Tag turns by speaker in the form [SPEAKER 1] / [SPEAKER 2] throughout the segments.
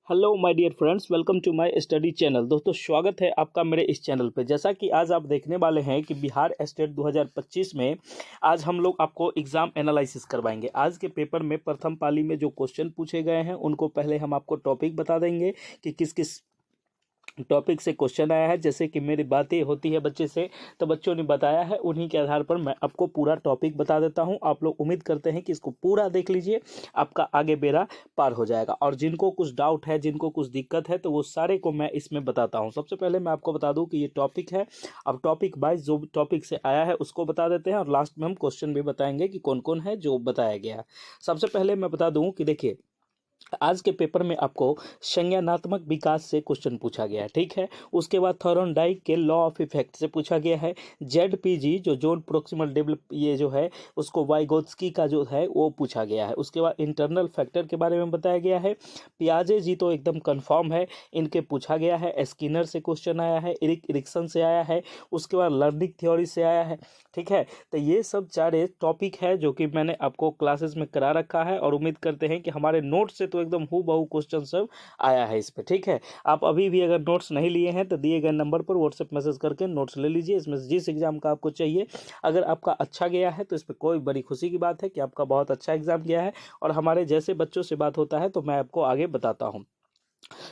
[SPEAKER 1] Hello my dear friends, welcome to my study channel. दोस्तों, स्वागत है आपका मेरे इस चैनल पे। जैसा कि आज आप देखने वाले हैं कि बिहार स्टेट 2025 में आज हम लोग आपको एग्ज़ाम एनालिसिस करवाएंगे। आज के पेपर में प्रथम पाली में जो क्वेश्चन पूछे गए हैं उनको पहले हम आपको टॉपिक बता देंगे कि किस किस टॉपिक से क्वेश्चन आया है। जैसे कि मेरी बातें होती है बच्चे से तो बच्चों ने बताया है, उन्हीं के आधार पर मैं आपको पूरा टॉपिक बता देता हूं। आप लोग उम्मीद करते हैं कि इसको पूरा देख लीजिए, आपका आगे बेड़ा पार हो जाएगा। और जिनको कुछ डाउट है, जिनको कुछ दिक्कत है, तो वो सारे को मैं इसमें बताता हूं। सबसे पहले मैं आपको बता दूं कि ये टॉपिक है। अब टॉपिक वाइज जो टॉपिक से आया है उसको बता देते हैं और लास्ट में हम क्वेश्चन भी बताएंगे कि कौन कौन है जो बताया गया है। सबसे पहले मैं बता दूं कि देखिए, आज के पेपर में आपको संज्ञानात्मक विकास से क्वेश्चन पूछा गया है, ठीक है। उसके बाद थॉर्नडाइक के लॉ ऑफ इफेक्ट से पूछा गया है। जेडपीजी जो जोन प्रोक्सिमल डेवलप ये जो है उसको वाइगोत्स्की का जो है वो पूछा गया है। उसके बाद इंटरनल फैक्टर के बारे में बताया गया है। पियाजे जी तो एकदम कंफर्म है, इनके पूछा गया है। स्किनर से क्वेश्चन आया है, इरिक्सन से आया है, उसके बाद लर्निंग थ्योरी से आया है, ठीक है। तो ये सब चारे टॉपिक है जो कि मैंने आपको क्लासेस में करा रखा है और उम्मीद करते हैं कि हमारे नोट से तो एकदम हूबहू क्वेश्चन सब आया है इस पे, ठीक है। आप अभी भी अगर नोट्स नहीं लिए हैं तो दिए गए नंबर पर व्हाट्सएप मैसेज करके नोट्स ले लीजिए। इसमें जिस एग्जाम का आपको चाहिए, अगर आपका अच्छा गया है तो इस पर कोई बड़ी खुशी की बात है कि आपका बहुत अच्छा एग्जाम गया है और हमारे जैसे बच्चों से बात होता है तो मैं आपको आगे बताता हूँ।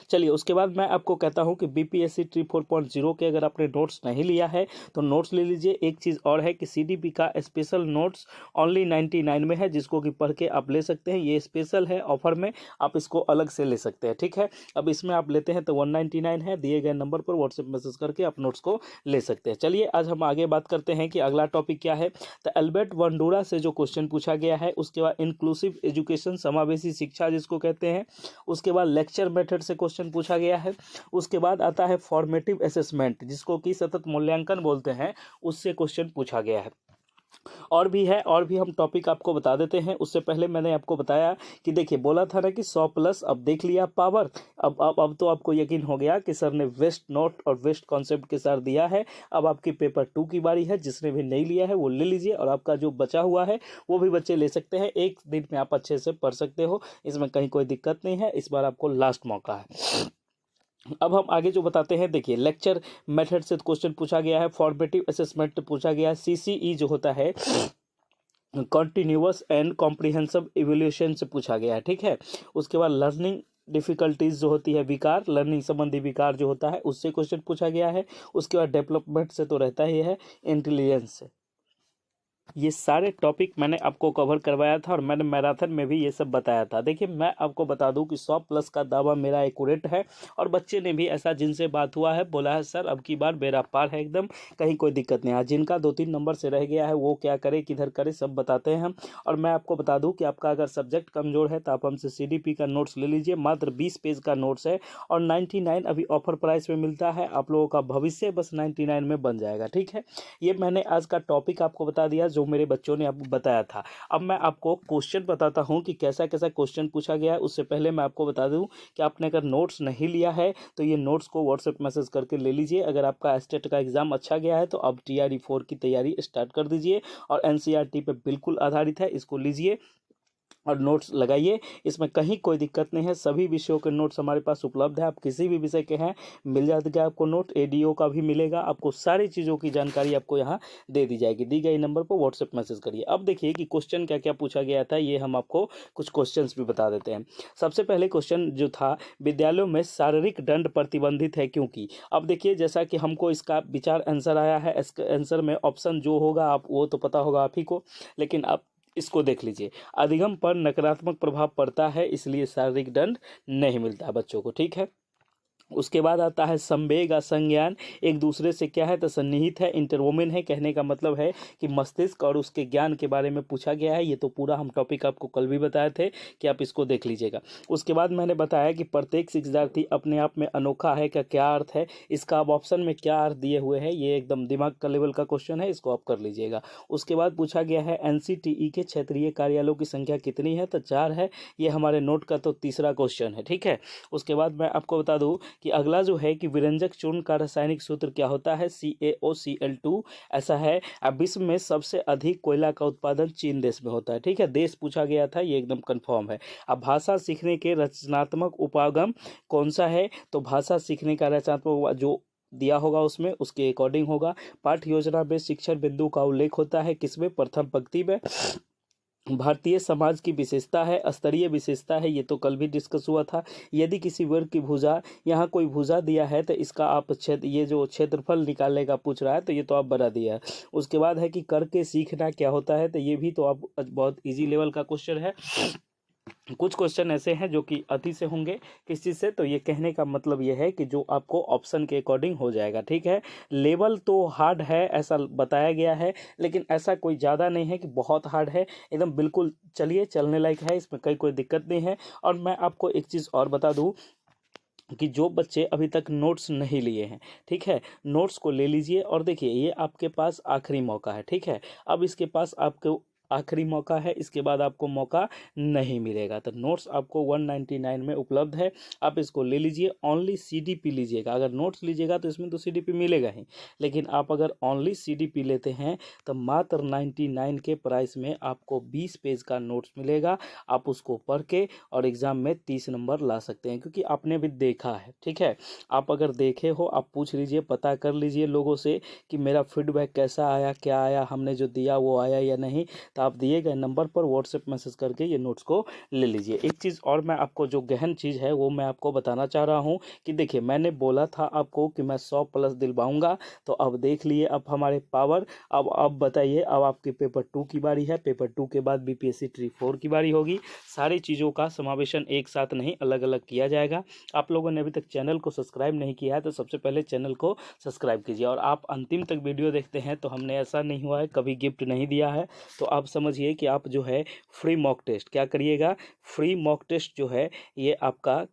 [SPEAKER 1] चलिए, उसके बाद मैं आपको कहता हूं कि बीपीएससी ट्री 4.0 के अगर आपने नोट्स नहीं लिया है तो नोट्स ले लीजिए। एक चीज़ और है कि सीडीपी का स्पेशल नोट्स ओनली 99 में है, जिसको कि पढ़ के आप ले सकते हैं। ये स्पेशल है, ऑफर में आप इसको अलग से ले सकते हैं, ठीक है। अब इसमें आप लेते हैं तो 199 है। दिए गए नंबर पर व्हाट्सएप मैसेज करके आप नोट्स को ले सकते हैं। चलिए, आज हम आगे बात करते हैं कि अगला टॉपिक क्या है। तो एल्बर्ट बंडूरा से जो क्वेश्चन पूछा गया है, उसके बाद इंक्लूसिव एजुकेशन, समावेशी शिक्षा जिसको कहते हैं, उसके बाद लेक्चर मेथड से क्वेश्चन पूछा गया है। उसके बाद आता है फॉर्मेटिव असेसमेंट जिसको कि सतत मूल्यांकन बोलते हैं, उससे क्वेश्चन पूछा गया है। और भी है, और भी हम टॉपिक आपको बता देते हैं। उससे पहले मैंने आपको बताया कि देखिए, बोला था ना कि 100 प्लस, अब देख लिया पावर। अब तो आपको यकीन हो गया कि सर ने वेस्ट नोट और वेस्ट कॉन्सेप्ट के साथ दिया है। अब आपकी पेपर 2 की बारी है। जिसने भी नहीं लिया है वो ले लीजिए और आपका जो बचा हुआ है वो भी बच्चे ले सकते हैं। एक दिन में आप अच्छे से पढ़ सकते हो, इसमें कहीं कोई दिक्कत नहीं है। इस बार आपको लास्ट मौका है। अब हम आगे जो बताते हैं, देखिए, लेक्चर मेथड से क्वेश्चन पूछा गया है, फॉर्मेटिव असेसमेंट पूछा गया है, सीसीई जो होता है कॉन्टिन्यूअस एंड कॉम्प्रिहेंसिव इवैल्यूएशन से पूछा गया है, ठीक है। उसके बाद लर्निंग डिफिकल्टीज जो होती है, विकार, लर्निंग संबंधी विकार जो होता है, उससे क्वेश्चन पूछा गया है। उसके बाद डेवलपमेंट से तो रहता ही है, इंटेलिजेंस से। ये सारे टॉपिक मैंने आपको कवर करवाया था और मैंने मैराथन में भी ये सब बताया था। देखिए, मैं आपको बता दूं कि 100 प्लस का दावा मेरा एक्यूरेट है और बच्चे ने भी ऐसा, जिनसे बात हुआ है, बोला है सर अब की बार बेड़ा पार है एकदम, कहीं कोई दिक्कत नहीं है। जिनका 2-3 नंबर से रह गया है वो क्या करे, किधर करे, सब बताते हैं हम। और मैं आपको बता दूँ कि आपका अगर सब्जेक्ट कमज़ोर है तो आप हमसे CDP का नोट्स ले लीजिए। मात्र 20 पेज का नोट्स है और 99 अभी ऑफर प्राइस में मिलता है। आप लोगों का भविष्य बस 99 में बन जाएगा, ठीक है। ये मैंने आज का टॉपिक आपको बता दिया जो मेरे बच्चों ने आपको बताया था। अब मैं आपको क्वेश्चन बताता हूं कि कैसा कैसा क्वेश्चन पूछा गया है। उससे पहले मैं आपको बता दूं कि आपने अगर नोट्स नहीं लिया है तो ये नोट्स को व्हाट्सएप मैसेज करके ले लीजिए। अगर आपका स्टेट का एग्जाम अच्छा गया है तो अब TRE 4 की तैयारी स्टार्ट कर दीजिए और NCERT पे बिल्कुल आधारित है, इसको लीजिए और नोट्स लगाइए। इसमें कहीं कोई दिक्कत नहीं है, सभी विषयों के नोट्स हमारे पास उपलब्ध है। आप किसी भी विषय के हैं मिल जाएगा आपको नोट, ADO का भी मिलेगा आपको। सारी चीज़ों की जानकारी आपको यहाँ दे दी जाएगी। दी गई नंबर पर व्हाट्सएप मैसेज करिए। अब देखिए कि क्वेश्चन क्या क्या पूछा गया था, ये हम आपको कुछ क्वेश्चन भी बता देते हैं। सबसे पहले क्वेश्चन जो था, विद्यालयों में शारीरिक दंड प्रतिबंधित है क्योंकि। अब देखिए, जैसा कि हमको इसका विचार आंसर आया है, इसका आंसर में ऑप्शन जो होगा आप वो तो पता होगा आप ही को, लेकिन आप इसको देख लीजिए। अधिगम पर नकारात्मक प्रभाव पड़ता है, इसलिए शारीरिक दंड नहीं मिलता बच्चों को, ठीक है। उसके बाद आता है संवेग और संज्ञान एक दूसरे से क्या है तो सन्निहित है, इंटरवोमेन है। कहने का मतलब है कि मस्तिष्क और उसके ज्ञान के बारे में पूछा गया है। ये तो पूरा हम टॉपिक आपको कल भी बताए थे कि आप इसको देख लीजिएगा। उसके बाद मैंने बताया कि प्रत्येक शिक्षार्थी अपने आप में अनोखा है का क्या अर्थ है। इसका अब ऑप्शन में क्या अर्थ दिए हुए हैं, ये एकदम दिमाग का लेवल का क्वेश्चन है, इसको आप कर लीजिएगा। उसके बाद पूछा गया है NCTE के क्षेत्रीय कार्यालयों की संख्या कितनी है, तो 4 है। ये हमारे नोट का तो तीसरा क्वेश्चन है, ठीक है। उसके बाद मैं आपको बता दूं कि अगला जो है कि विरंजक चूर्ण का रासायनिक सूत्र क्या होता है, CaOCl2 ऐसा है। अब विश्व में सबसे अधिक कोयला का उत्पादन चीन देश में होता है। ठीक है, देश पूछा गया था, ये एकदम कंफर्म है। अब भाषा सीखने के रचनात्मक उपागम कौन सा है, तो भाषा सीखने का रचनात्मक जो दिया होगा उसमें उसके अकॉर्डिंग होगा। पाठ्य योजना में शिक्षण बिंदु का उल्लेख होता है किसमें, प्रथम पंक्ति में। भारतीय समाज की विशेषता है, स्तरीय विशेषता है, ये तो कल भी डिस्कस हुआ था। यदि किसी वर्ग की भुजा, यहाँ कोई भुजा दिया है तो इसका आप क्षेत्र, ये जो क्षेत्रफल निकालने का पूछ रहा है तो ये तो आप बना दिया है। उसके बाद है कि करके सीखना क्या होता है, तो ये भी तो आप बहुत इजी लेवल का क्वेश्चन है। कुछ क्वेश्चन ऐसे हैं जो कि अति से होंगे किस चीज़ से, तो ये कहने का मतलब ये है कि जो आपको ऑप्शन के अकॉर्डिंग हो जाएगा। ठीक है, लेवल तो हार्ड है ऐसा बताया गया है, लेकिन ऐसा कोई ज़्यादा नहीं है कि बहुत हार्ड है, एकदम बिल्कुल चलिए चलने लायक है, इसमें कोई दिक्कत नहीं है। और मैं आपको एक चीज़ और बता दूं कि जो बच्चे अभी तक नोट्स नहीं लिए हैं, ठीक है, नोट्स को ले लीजिए। और देखिए ये आपके पास आखिरी मौका है। ठीक है, अब इसके पास आपको आखिरी मौका है, इसके बाद आपको मौका नहीं मिलेगा। तो नोट्स आपको 199 में उपलब्ध है, आप इसको ले लीजिए। ओनली CDP लीजिएगा, अगर नोट्स लीजिएगा तो इसमें तो CDP मिलेगा ही, लेकिन आप अगर ओनली CDP लेते हैं तो मात्र 99 के प्राइस में आपको 20 पेज का नोट्स मिलेगा। आप उसको पढ़ के और एग्ज़ाम में 30 नंबर ला सकते हैं, क्योंकि आपने भी देखा है। ठीक है, आप अगर देखे हो आप पूछ लीजिए, पता कर लीजिए लोगों से कि मेरा फीडबैक कैसा आया, क्या आया, हमने जो दिया वो आया या नहीं। तो आप दिए गए नंबर पर व्हाट्सएप मैसेज करके ये नोट्स को ले लीजिए। एक चीज़ और मैं आपको जो गहन चीज़ है वो मैं आपको बताना चाह रहा हूँ कि देखिए मैंने बोला था आपको कि मैं 100+ दिलवाऊंगा, तो अब देख लिए अब हमारे पावर। अब बताइए, अब आपके पेपर 2 की बारी है, पेपर 2 के बाद BPSC ट्री 4 की बारी होगी। सारी चीज़ों का समावेशन एक साथ नहीं, अलग अलग किया जाएगा। आप लोगों ने अभी तक चैनल को सब्सक्राइब नहीं किया है तो सबसे पहले चैनल को सब्सक्राइब कीजिए, और आप अंतिम तक वीडियो देखते हैं तो हमने ऐसा नहीं हुआ है कभी गिफ्ट नहीं दिया है। तो आप समझिए कि आप जो है फ्री मॉक टेस्ट क्या करिएगा, फ्री मॉक टेस्ट जो है ये आपका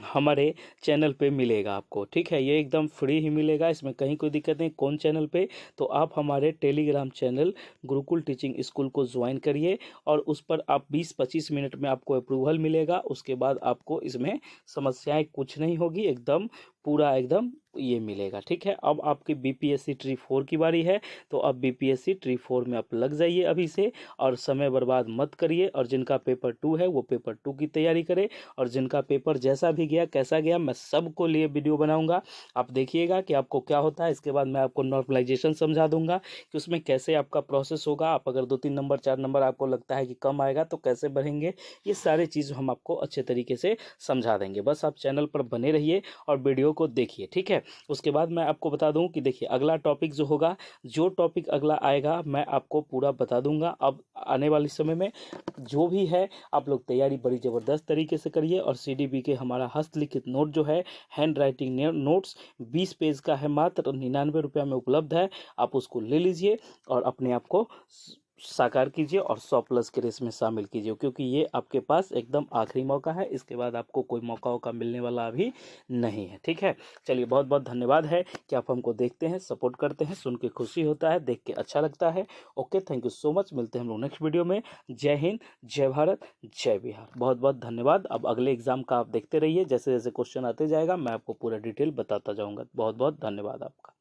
[SPEAKER 1] हमारे चैनल पे मिलेगा आपको। ठीक है, ये एकदम फ्री ही मिलेगा, इसमें कहीं कोई दिक्कत नहीं। कौन चैनल पे, तो आप हमारे Telegram channel Gurukul teaching school को ज्वाइन करिए, और उस पर आप 20-25 मिनट में आपको अप्रूवल मिलेगा। उसके बाद आपको इसमें समस्याएं कुछ नहीं होगी, एकदम पूरा एकदम ये मिलेगा। ठीक है, अब आपकी BPSC ट्री 4 की बारी है, तो अब BPSC ट्री 4 में आप लग जाइए अभी से, और समय बर्बाद मत करिए। और जिनका पेपर 2 है वो पेपर 2 की तैयारी करें, और जिनका पेपर जैसा भी गया कैसा गया मैं सबको लिए वीडियो बनाऊंगा, आप देखिएगा कि आपको क्या होता है। इसके बाद मैं आपको नॉर्मलाइजेशन समझा दूंगा कि उसमें कैसे आपका प्रोसेस होगा। आप अगर 2-3 नंबर 4 नंबर आपको लगता है कि कम आएगा तो कैसे बढ़ेंगे, ये सारी चीज़ हम आपको अच्छे तरीके से समझा देंगे। बस आप चैनल पर बने रहिए और वीडियो को देखिए। ठीक है, उसके बाद मैं आपको बता दूं कि देखिए अगला टॉपिक जो होगा, जो टॉपिक अगला आएगा मैं आपको पूरा बता दूंगा। अब आने वाले समय में जो भी है आप लोग तैयारी बड़ी ज़बरदस्त तरीके से करिए। और CDB के हमारा हस्तलिखित नोट जो है, हैंड राइटिंग नोट्स 20 पेज का है, मात्र 99 रुपये में उपलब्ध है। आप उसको ले लीजिए और अपने आप को साकार कीजिए और 100+ के रेस में शामिल कीजिए, क्योंकि ये आपके पास एकदम आखिरी मौका है। इसके बाद आपको कोई मौका मिलने वाला अभी नहीं है। ठीक है, चलिए बहुत बहुत धन्यवाद है कि आप हमको देखते हैं, सपोर्ट करते हैं, सुन के खुशी होता है, देख के अच्छा लगता है। Okay, thank you so much, मिलते हैं हम लोग नेक्स्ट वीडियो में। जय हिंद, जय भारत, जय बिहार। बहुत बहुत धन्यवाद। अब अगले एग्जाम का आप देखते रहिए, जैसे जैसे क्वेश्चन आते जाएगा मैं आपको पूरा डिटेल बताता जाऊँगा। बहुत बहुत धन्यवाद आपका।